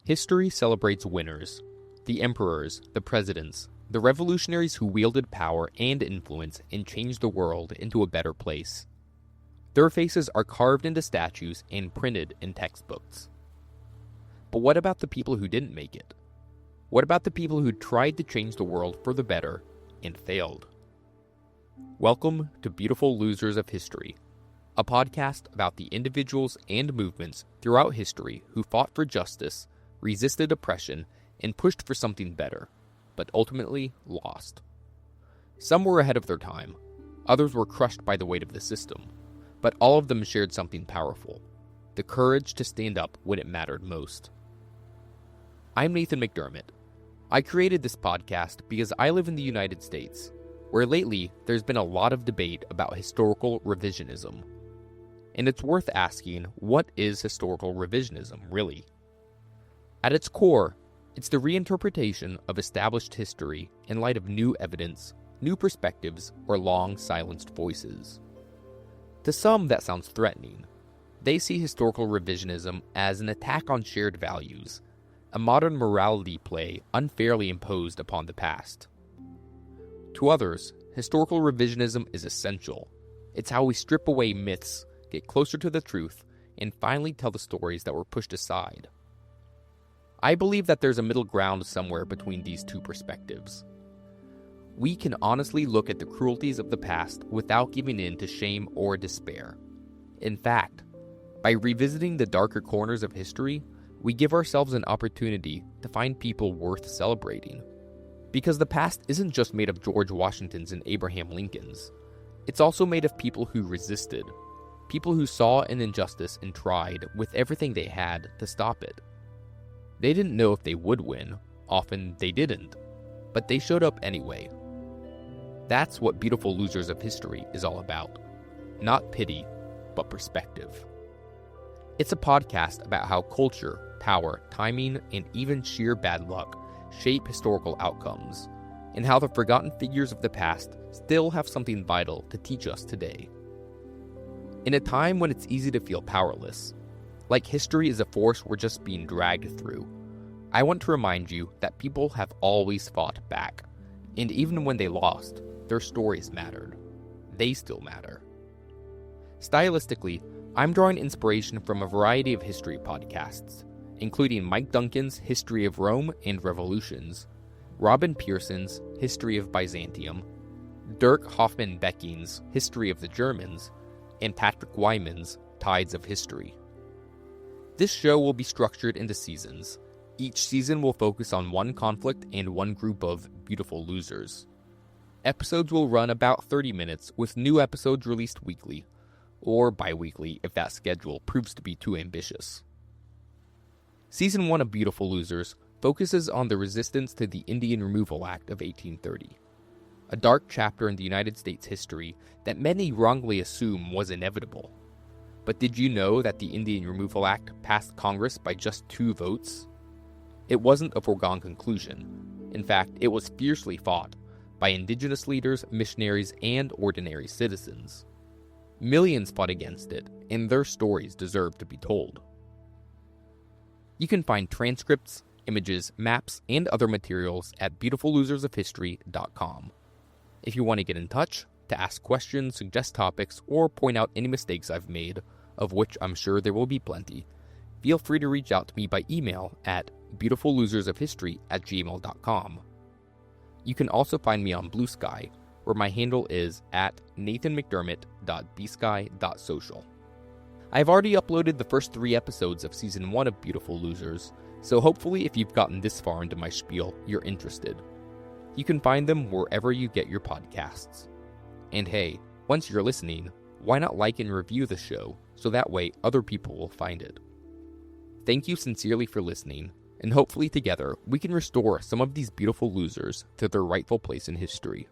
History celebrates winners, the emperors, the presidents, the revolutionaries who wielded power and influence and changed the world into a better place. Their faces are carved into statues and printed in textbooks. But what about the people who didn't make it? What about the people who tried to change the world for the better and failed? Welcome to Beautiful Losers of History, a podcast about the individuals and movements throughout history who fought for justice, resisted oppression, and pushed for something better, but ultimately lost. Some were ahead of their time, others were crushed by the weight of the system, but all of them shared something powerful: the courage to stand up when it mattered most. I'm Nathan McDermott. I created this podcast because I live in the United States, where lately there's been a lot of debate about historical revisionism. And it's worth asking, what is historical revisionism, really? At its core, it's the reinterpretation of established history in light of new evidence, new perspectives, or long silenced voices. To some, that sounds threatening. They see historical revisionism as an attack on shared values, a modern morality play unfairly imposed upon the past. To others, historical revisionism is essential. It's how we strip away myths, get closer to the truth, and finally tell the stories that were pushed aside. I believe that there's a middle ground somewhere between these two perspectives. We can honestly look at the cruelties of the past without giving in to shame or despair. In fact, by revisiting the darker corners of history, we give ourselves an opportunity to find people worth celebrating. Because the past isn't just made of George Washingtons and Abraham Lincolns. It's also made of people who resisted, people who saw an injustice and tried with everything they had to stop it. They didn't know if they would win, often they didn't, but they showed up anyway. That's what Beautiful Losers of History is all about. Not pity, but perspective. It's a podcast about how culture, power, timing, and even sheer bad luck shape historical outcomes, and how the forgotten figures of the past still have something vital to teach us today. In a time when it's easy to feel powerless, like history is a force we're just being dragged through, I want to remind you that people have always fought back, and even when they lost, their stories mattered. They still matter. Stylistically, I'm drawing inspiration from a variety of history podcasts, including Mike Duncan's History of Rome and Revolutions, Robin Pearson's History of Byzantium, Dirk Hoffman-Becking's History of the Germans, and Patrick Wyman's Tides of History. This show will be structured into seasons. Each season will focus on one conflict and one group of beautiful losers. Episodes will run about 30 minutes, with new episodes released weekly, or bi-weekly if that schedule proves to be too ambitious. Season 1 of Beautiful Losers focuses on the resistance to the Indian Removal Act of 1830, a dark chapter in the United States history that many wrongly assume was inevitable. But did you know that the Indian Removal Act passed Congress by just 2 votes? It wasn't a foregone conclusion. In fact, it was fiercely fought by indigenous leaders, missionaries, and ordinary citizens. Millions fought against it, and their stories deserve to be told. You can find transcripts, images, maps, and other materials at beautifullosersofhistory.com. If you want to get in touch, to ask questions, suggest topics, or point out any mistakes I've made, of which I'm sure there will be plenty, feel free to reach out to me by email at beautifullosersofhistory@gmail.com. You can also find me on Blue Sky, where my handle is at nathanmcdermott.bsky.social. I've already uploaded the first 3 episodes of Season 1 of Beautiful Losers, so hopefully if you've gotten this far into my spiel, you're interested. You can find them wherever you get your podcasts. And hey, once you're listening, why not like and review the show, so that way other people will find it. Thank you sincerely for listening, and hopefully together we can restore some of these beautiful losers to their rightful place in history.